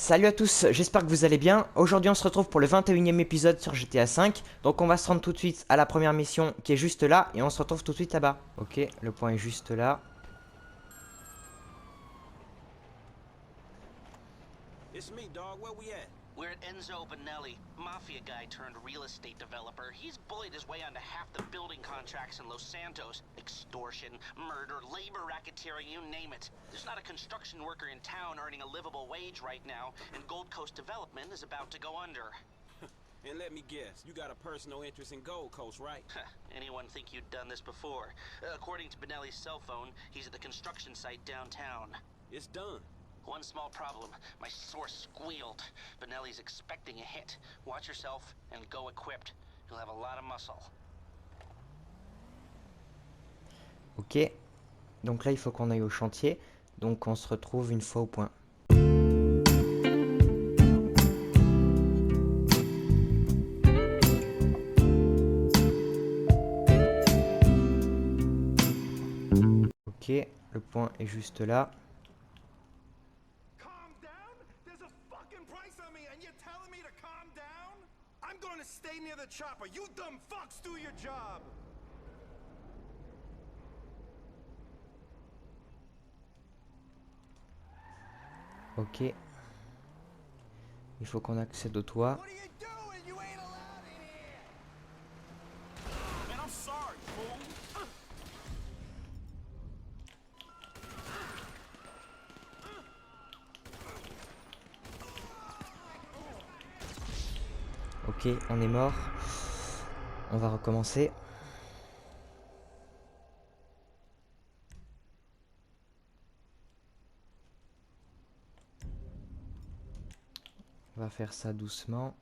Salut à tous, j'espère que vous allez bien. Aujourd'hui on se retrouve pour le 21e épisode sur GTA5. Donc on va se rendre tout de suite à la première mission qui est juste là et on se retrouve tout de suite là-bas. Ok, le point est juste là. It's me, dog. Where we at? We're at Enzo Benelli, mafia guy turned real estate developer. He's bullied his way onto half the building contracts in Los Santos. Extortion, murder, labor racketeering, you name it. There's not a construction worker in town earning a livable wage right now, and Gold Coast Development is about to go under. And let me guess, you got a personal interest in Gold Coast, right? Anyone think you'd done this before? According to Benelli's cell phone, he's at the construction site downtown. It's done. One small problem. My source squealed. Benelli's expecting a hit. Watch yourself and go equipped. You'll have a lot of muscle. Ok, donc là il faut qu'on aille au chantier. Donc on se retrouve une fois au point. Ok, le point est juste là. Stay near the chopper. You dumb fucks, do your job. Ok. Il faut qu'on accède au toit. What are you doing? You ain't allowed in here. Man, I'm sorry, fool. Ok, on est mort. On va recommencer. On va faire ça doucement.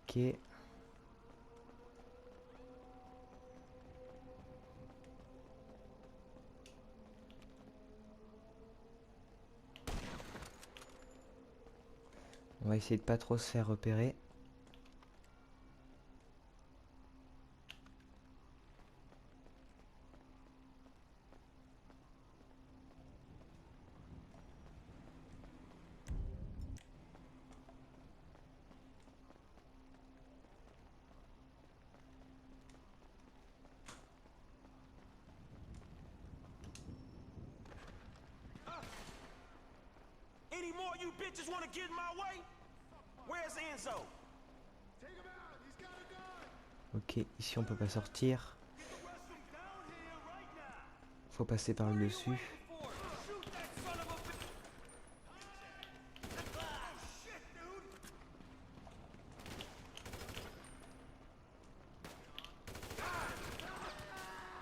Ok. On va essayer de pas trop se faire repérer. Any more you bitches want to get in my way? Where's Enzo? Take him out. He's got a gun. Ok, ici on peut pas sortir. Faut passer par le dessus.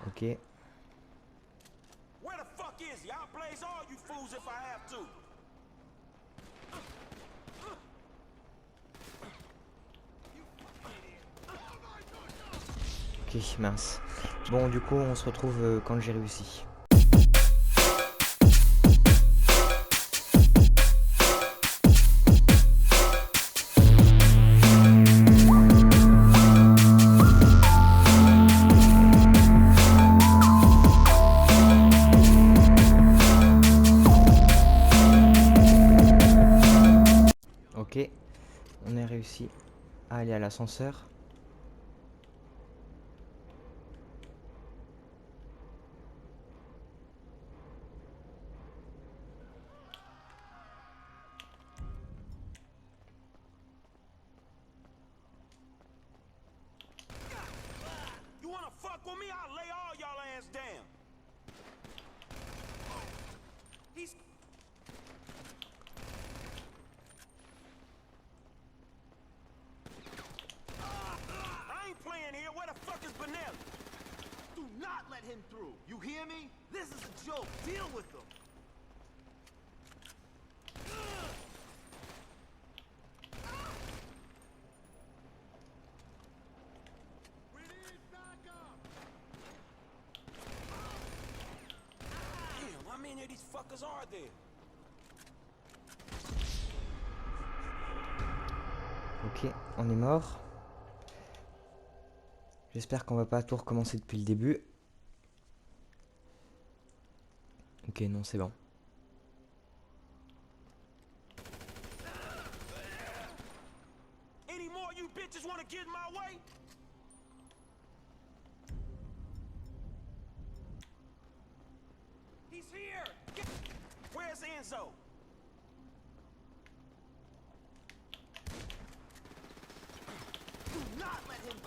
Ok. Where the fuck is he? I'll blaze all you fools if I have to. Ok, mince. Bon, du coup, on se retrouve quand j'ai réussi. Ok, on a réussi à aller à l'ascenseur. You wanna fuck with me? I'll lay all y'all ass down. He's... I ain't playing here. Where the fuck is Benelli? Do not let him through. You hear me? This is a joke. Deal with them. We need backup. Damn, how many of these fuckers are there? Ok, on est mort. J'espère qu'on va pas tout recommencer depuis le début. Ok, non, c'est bon. Any more you bitches want to get in my way? He's here. Where's Enzo? Do not let him.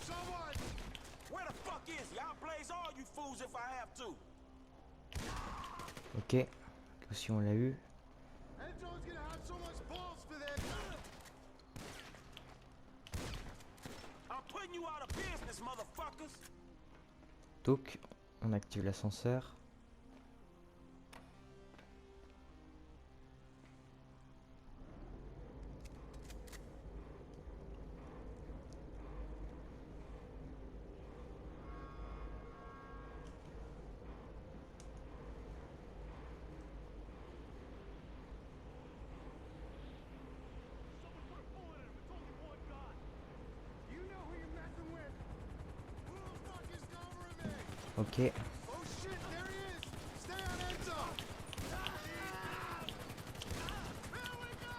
Someone! Where the fuck is he? I'll blaze all you fools if I have to. Ok. Si on l'a eu. Enzo's gonna have so much balls for this. I'm putting you out of business, motherfuckers. Donc, on active l'ascenseur. You know who you're messing with. Who the fuck is covering me? Ok. Oh shit, there he is. Stay on Enzo. Here we go.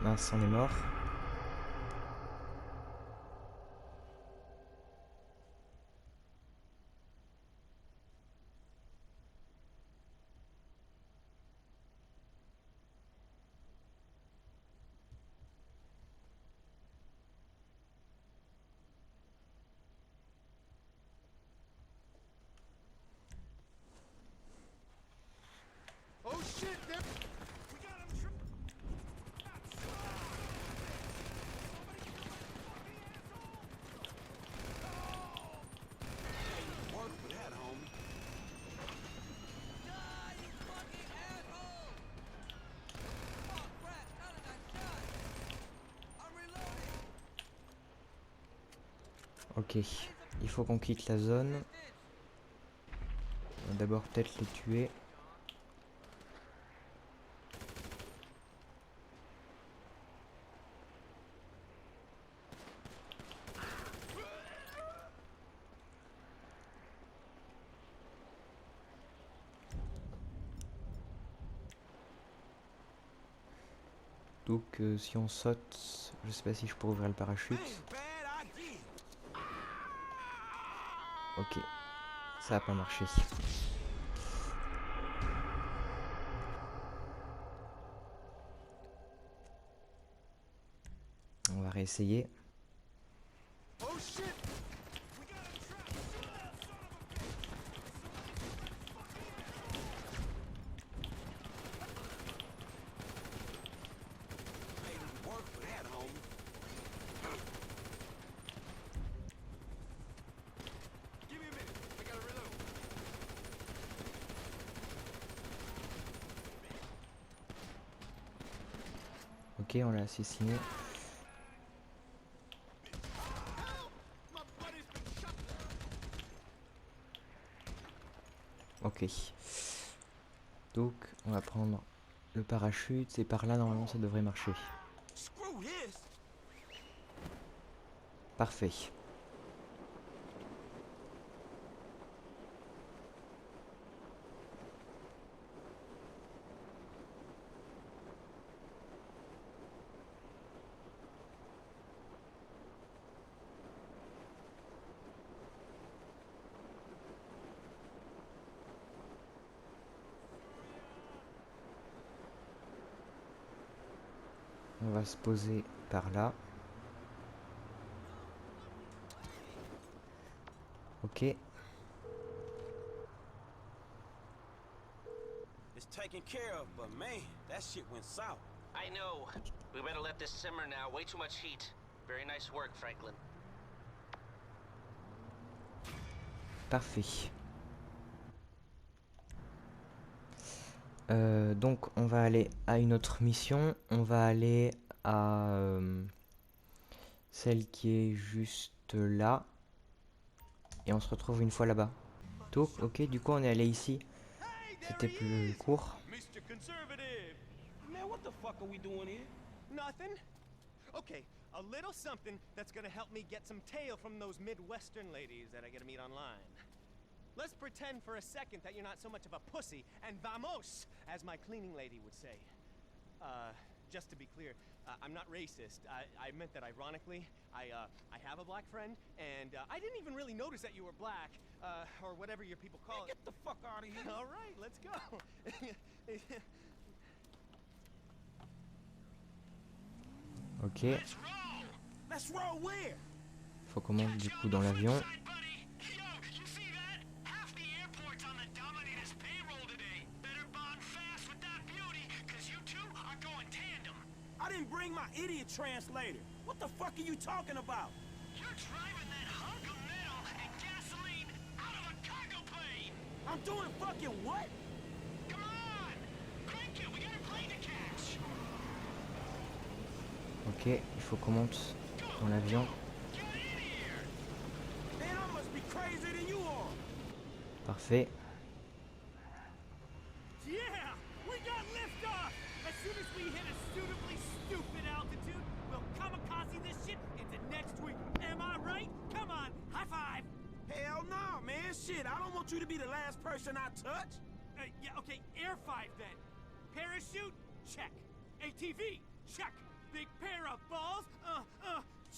Mince, on est mort. Oh shit, there. We got him. Work for that, homie. Ok. Il faut qu'on quitte la zone. On va d'abord peut-être les tuer. Donc si on saute, je sais pas si je pourrais ouvrir le parachute. Bad idea. Ok, ça a pas marché. On va réessayer. Oh shit. Work for that, homie. Give me a minute. I gotta reload. Ok, on l'a assassiné. My buddy's been shot. Ok. Donc, on va prendre le parachute. C'est par là, normalement, ça devrait marcher. Screw this. Parfait. On va se poser par là. Ok. It's taken care of, but man, that shit went south. I know. We better let this simmer now. Way too much heat. Very nice work, Franklin. parfait. Donc on va aller à une autre mission. On va aller à celle qui est juste là. Et on se retrouve une fois là-bas. Tout, ok, du coup on est allé ici. C'était plus court. Mr. Conservative. Man, what the fuck are we doing here? Nothing. Okay, a little something that's gonna help me get some tail from those Midwestern ladies that I gotta meet online. Let's pretend for a second that you're not so much of a pussy, and vamos, as my cleaning lady would say. Just to be clear, I'm not racist. I meant that ironically. I have a black friend, and I didn't even really notice that you were black, or whatever your people call it. Get the fuck out of here. All right, let's go. Ok, Let's roll where? faut qu'on monte du coup dans l'avion. I didn't bring my idiot translator. What the fuck are you talking about? You're driving that hunk of metal and gasoline out of a cargo plane! I'm doing fucking what? Come on! Crank it, we got a plane to catch! Ok, il faut qu'on monte dans l'avion. Get in here! Man, I must be crazier than you are. Parfait. Yeah, we got liftoff! As soon as we hit a suitably stupid altitude, we'll kamikaze this shit into next week. Am I right? Come on, high five! Hell no, man. Shit, I don't want you to be the last person I touch. Yeah, okay, Air 5 then. Parachute? Check. ATV? Check. Big pair of balls?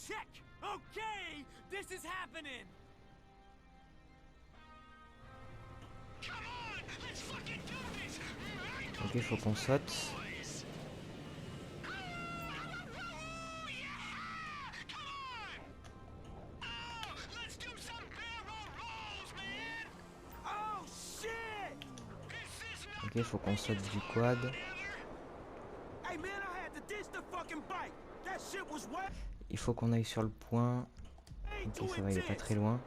Check. Okay, this is happening. Come on! Let's fucking do this! Ok, faut qu'on saute. Oh, shit! Ok, faut qu'on saute du quad. Hey, man, I had to ditch the fucking bike. That shit was wet. Il faut qu'on aille sur le point. Ain't Ok, too ça va, il est pas intense. très loin.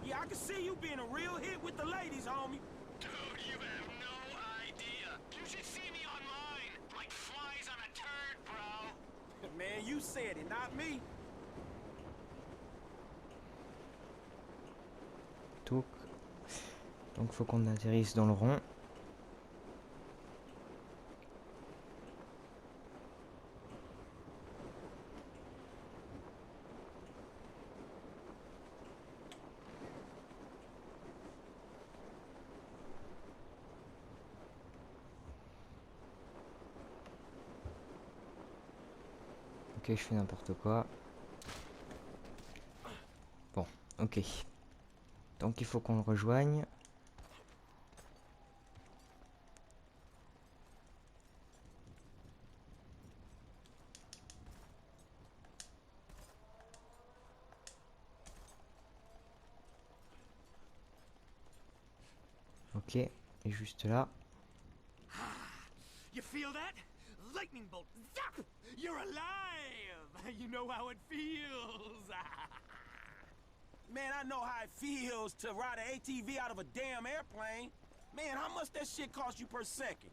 Yeah, I can see you being a real hit with the ladies, homie. Dude, you have no idea. You should see me online. Like flies on a turd, bro. Man, you said it, not me. Tout. Donc faut qu'on atterrisse dans le rond. Ok, je fais n'importe quoi. Bon, ok. Donc il faut qu'on le rejoigne. Ok, et juste là. You feel that? Lightning bolt. Zap! You're alive! You know how it feels. Man, I know how it feels to ride an ATV out of a damn airplane. Man, how much that shit cost you per second?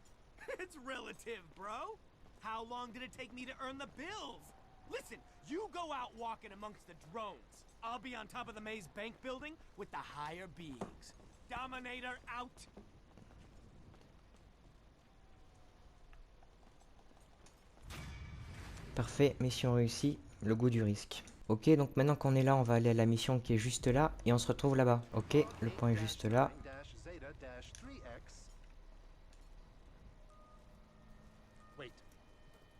It's relative, bro. How long did it take me to earn the bills? Listen, you go out walking amongst the drones. I'll be on top of the Maze Bank building with the higher beings. Dominator out. Parfait, mission réussie, le goût du risque. Ok, donc maintenant qu'on est là, on va aller à la mission qui est juste là et on se retrouve là-bas. Ok, le point est juste là.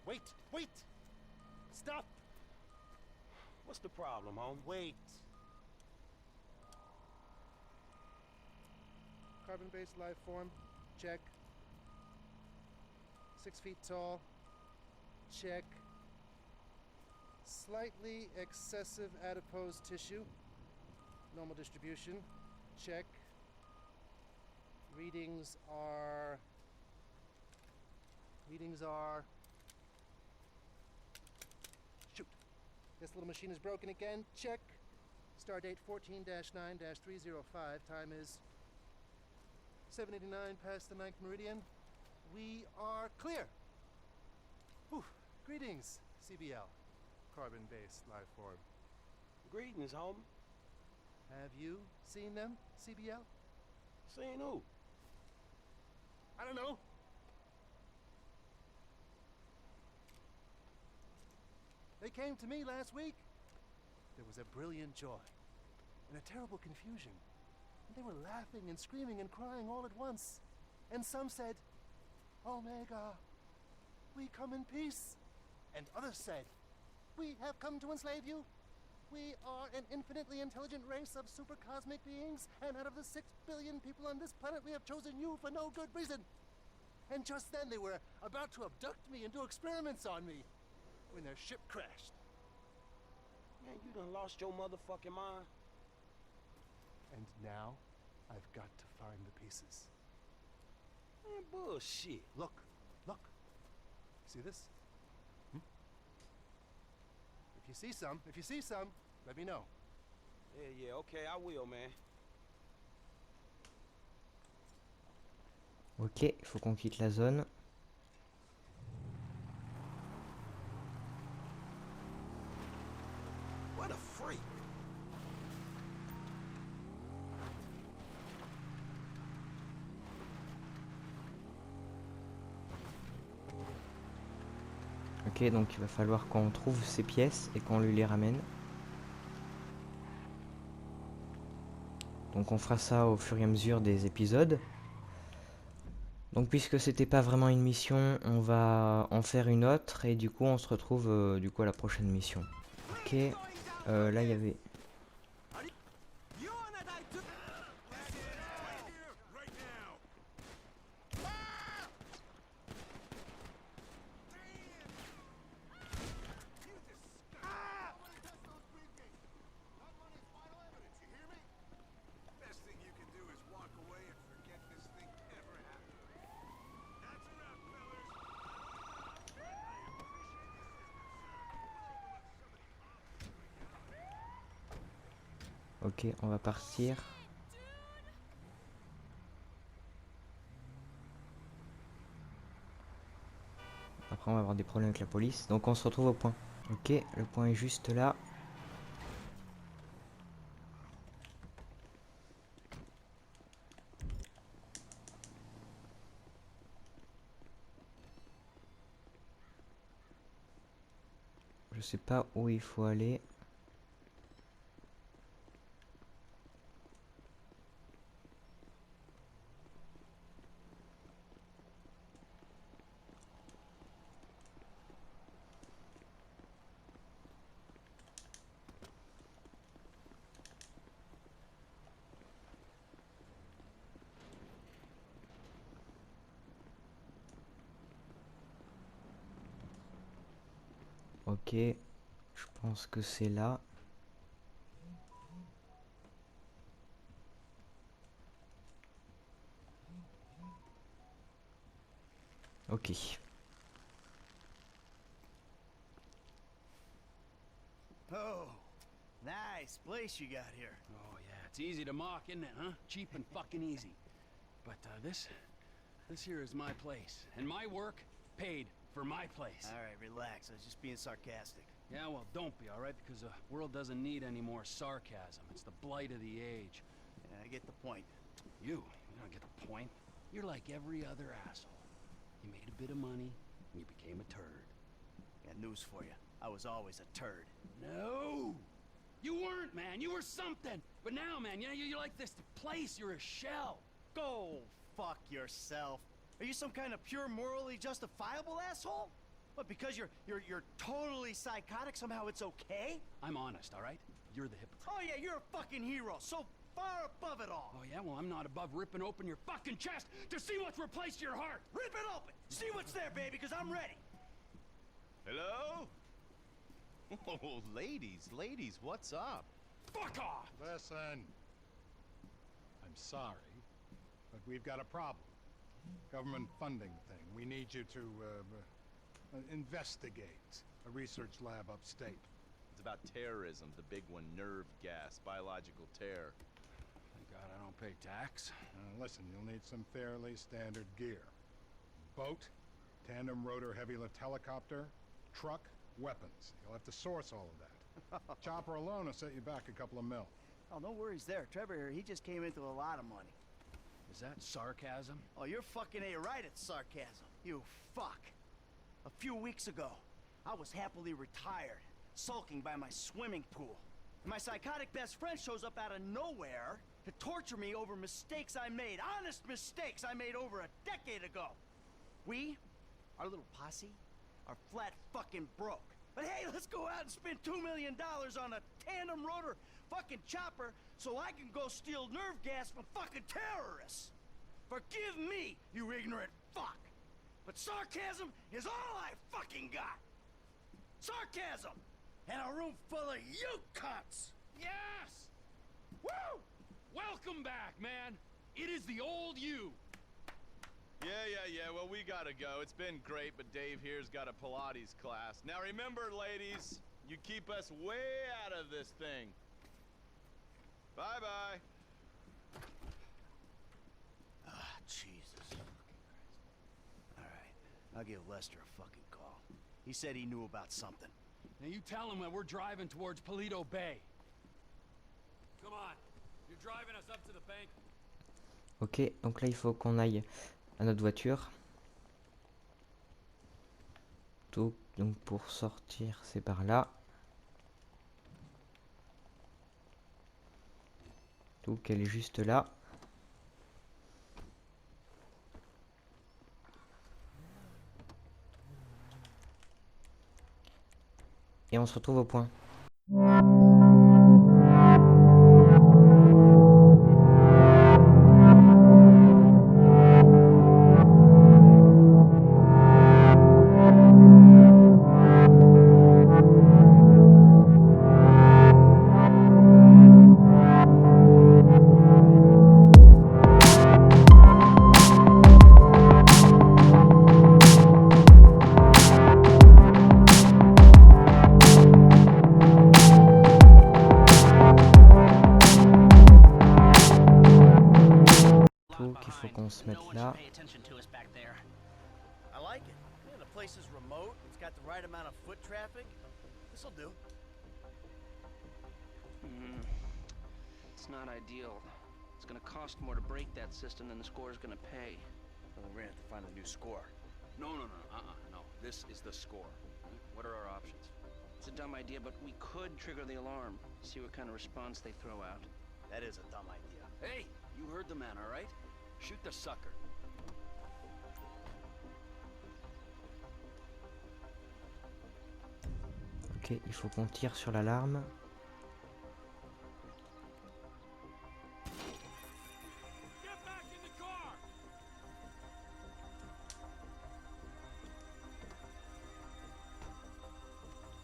Wait! Stop! What's the problem, home? Wait. Carbon-based life form. Check. 6 feet tall. Check. Slightly excessive adipose tissue. Normal distribution. Check. Readings are... Shoot. This little machine is broken again. Check. Star date 14-9-305. Time is 7:89 past the 9th meridian. We are clear. Whew. Greetings, CBL. Carbon-based life form. Greetings, homie. Have you seen them, CBL? Seen who? I don't know. They came to me last week. There was a brilliant joy and a terrible confusion. And they were laughing and screaming and crying all at once. And some said, Omega, we come in peace. And others said, we have come to enslave you. We are an infinitely intelligent race of supercosmic beings, and out of the 6 billion people on this planet, we have chosen you for no good reason. And just then they were about to abduct me and do experiments on me when their ship crashed. Man, you done lost your motherfucking mind. And now I've got to find the pieces. Man, bullshit. Look. See this? If you see some, let me know. Yeah, okay, I will, man. Ok, il faut qu'on quitte la zone. What a freak. Ok, donc il va falloir qu'on trouve ces pièces et qu'on lui les ramène. Donc on fera ça au fur et à mesure des épisodes. Donc puisque c'était pas vraiment une mission, on va en faire une autre et du coup on se retrouve du coup à la prochaine mission. Ok, là il y avait... Ok, on va partir. Après on va avoir des problèmes avec la police. Donc on se retrouve au point. Ok, le point est juste là. Je sais pas où il faut aller. Ok, je pense que c'est là. Ok. Oh, nice place you got here. Oh, yeah, it's easy to mock, isn't it, huh? Cheap and fucking easy. But, this here is my place. And my work paid for my place. All right, relax. I was just being sarcastic. Yeah, well, don't be, all right? Because the world doesn't need any more sarcasm. It's the blight of the age. Yeah, I get the point. You don't get the point. You're like every other asshole. You made a bit of money, and you became a turd. Got news for you. I was always a turd. No! You weren't, man. You were something. But now, man, you're like this place. You're a shell. Go fuck yourself. Are you some kind of pure morally justifiable asshole? What, because you're totally psychotic, somehow it's okay? I'm honest, all right? You're the hypocrite. Oh yeah, you're a fucking hero. So far above it all. Oh yeah, well I'm not above ripping open your fucking chest to see what's replaced your heart. Rip it open. See what's there, baby, because I'm ready. Hello? Oh, ladies, what's up? Fuck off! Listen. I'm sorry, but we've got a problem. Government funding thing. We need you to, investigate a research lab upstate. It's about terrorism, the big one, nerve gas, biological terror. Thank God I don't pay tax. Listen, you'll need some fairly standard gear. Boat, tandem rotor heavy lift helicopter, truck, weapons. You'll have to source all of that. Chopper alone will set you back a couple of mil. Oh, no worries there. Trevor here, he just came into a lot of money. Is that sarcasm? Oh, you're fucking A-right at sarcasm. You fuck. A few weeks ago, I was happily retired, sulking by my swimming pool. And my psychotic best friend shows up out of nowhere to torture me over mistakes I made, honest mistakes I made over a decade ago. We, our little posse, are flat fucking broke. But hey, let's go out and spend $2 million on a tandem rotor fucking chopper so I can go steal nerve gas from fucking terrorists. Forgive me, you ignorant fuck. But sarcasm is all I fucking got. Sarcasm! And a room full of you cunts! Yes! Woo! Welcome back, man. It is the old you. Yeah, well, we gotta go. It's been great, but Dave here's got a Pilates class. Now remember, ladies, you keep us way out of this thing. Bye-bye. Ah, Jesus fucking Christ. All right, I'll give Lester a fucking call. He said he knew about something. Now you tell him that we're driving towards Paleto Bay. Come on. You're driving us up to the bank. Ok, donc là il faut qu'on aille à notre voiture. Tout, donc pour sortir c'est par là. Tout qu'elle est juste là. Et on se retrouve au point. Qu'il faut qu'on se mette là. I like it. Yeah, the place is remote. It's got the right amount of foot traffic. This'll do. It's not ideal. It's gonna cost more to break that system than the score's gonna pay. Well, we're gonna have to find a new score. No. This is the score. What are our options? It's a dumb idea, but we could trigger the alarm. See what kind of response they throw out. That is a dumb idea. Hey, you heard the man, all right? Shoot the sucker. Ok, il faut qu'on tire sur l'alarme. Get back in the car.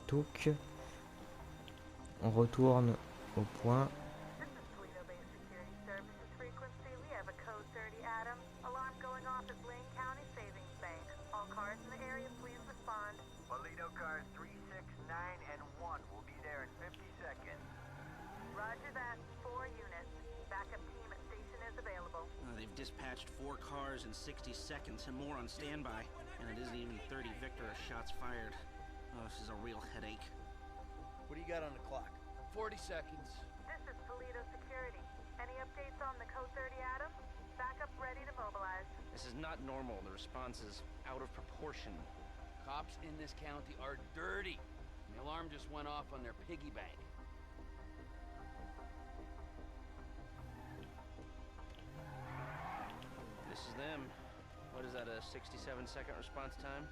Touc. On retourne au point. This is Paleto Bay Security Services frequency. We have a code 30 Adam. Alarm going off at Blaine County Savings Bank. All cars in the area, please respond. Paleto cars 3, 6, 9, and 1 will be there in 50 seconds. Roger that. 4 units. Backup team at station is available. They've dispatched 4 cars in 60 seconds and more on standby. And it isn't even 30 Victor shots fired. Oh, this is a real headache. What do you got on the clock? 40 seconds. This is Paleto Security. Any updates on the code 30 Adam? Backup ready to mobilize. This is not normal. The response is out of proportion. Cops in this county are dirty. The alarm just went off on their piggy bank. This is them. What is that, a 67-second response time?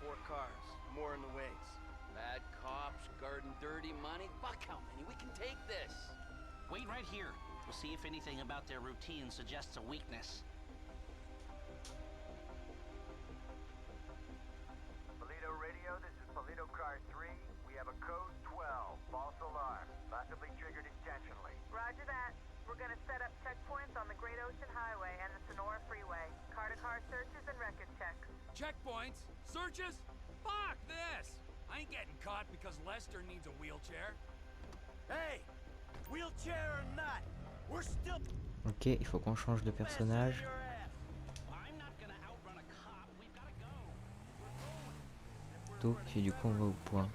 4 cars. More in the wings. Bad cops, guarding dirty money. Fuck how many? We can take this. Wait right here. We'll see if anything about their routine suggests a weakness. Paleto Radio, this is Paleto Car 3. We have a code 12, false alarm, possibly triggered intentionally. Roger that. We're gonna set up checkpoints on the Great Ocean Highway and the Sonora Freeway. Car-to-car searches and record checks. Checkpoints? Searches? Fuck this! I ain't getting caught because Lester needs a wheelchair. Hey, wheelchair or not, we're still. Ok, il faut qu'on change de personnage. I'm not gonna outrun a cop. We've gotta go. Donc, et du coup, on va au point.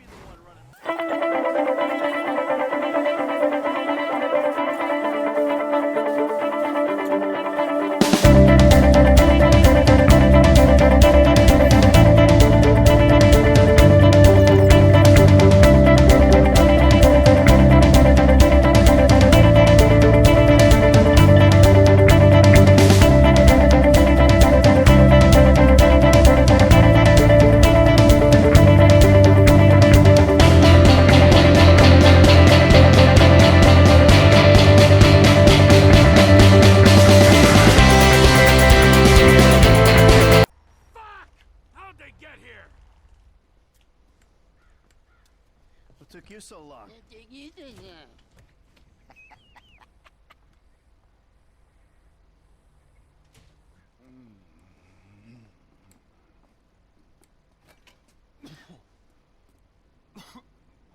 What took you so long?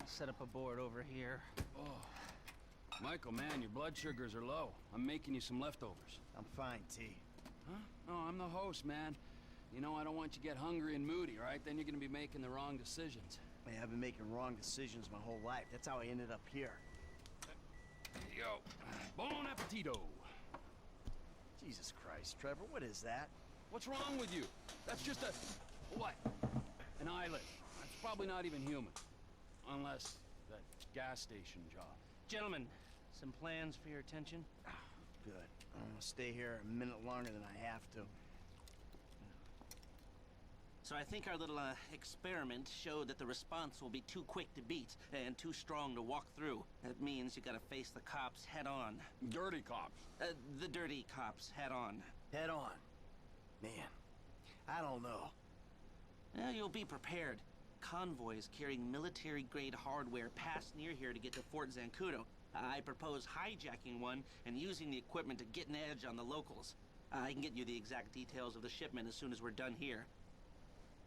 Set up a board over here. Michael, man, your blood sugars are low. I'm making you some leftovers. I'm fine, T. Huh? No, I'm the host, man. You know, I don't want you to get hungry and moody, right? Then you're gonna be making the wrong decisions. Man, I've been making wrong decisions my whole life. That's how I ended up here. There you go. Bon appetito. Jesus Christ, Trevor, what is that? What's wrong with you? That's just a... what? An eyelid. That's probably not even human. Unless that gas station job. Gentlemen, some plans for your attention? Good. I'm gonna stay here a minute longer than I have to. So I think our little experiment showed that the response will be too quick to beat and too strong to walk through. That means you gotta face the cops head on. Dirty cops. The dirty cops head on. Head on. Man, I don't know. Well, you'll be prepared. Convoys carrying military-grade hardware pass near here to get to Fort Zancudo. I propose hijacking one and using the equipment to get an edge on the locals. I can get you the exact details of the shipment as soon as we're done here.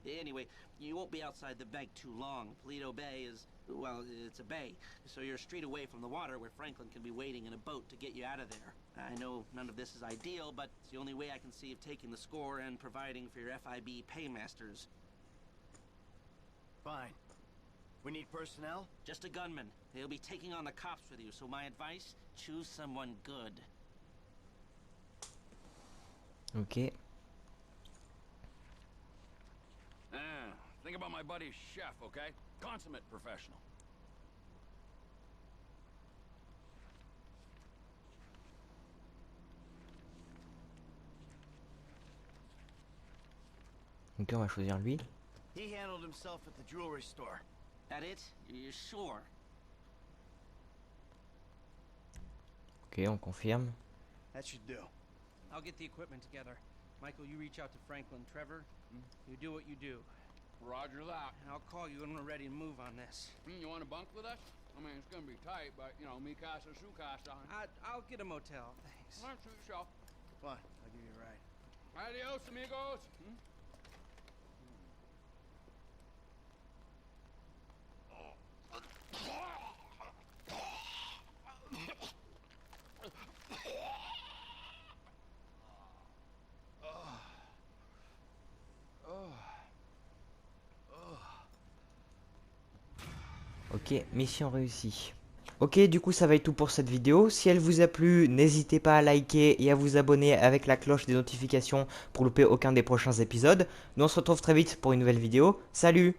Anyway, you won't be outside the bank too long. Paleto Bay is, well, it's a bay, so you're a street away from the water where Franklin can be waiting in a boat to get you out of there. I know none of this is ideal, but it's the only way I can see of taking the score and providing for your FIB paymasters. Fine. We need personnel? Just a gunman. He'll be taking on the cops with you, so my advice, choose someone good. Ok. Think about my buddy Chef, okay? Consummate professional. Ok, on va choisir lui. He handled himself at the jewelry store. That it? You're sure? Ok, on confirme. That should do. I'll get the equipment together. Michael, you reach out to Franklin. Trevor, you do what you do. Roger that. I'll call you when we're ready to move on this. You want to bunk with us? I mean, it's gonna be tight, but, you know, me casa, su casa. I'll get a motel, thanks. Come on, shoot yourself. Come on, I'll give you a ride. Adios, amigos. Ok, mission réussie. Ok, du coup ça va être tout pour cette vidéo. Si elle vous a plu, n'hésitez pas à liker et à vous abonner avec la cloche des notifications pour louper aucun des prochains épisodes. Nous on se retrouve très vite pour une nouvelle vidéo. Salut!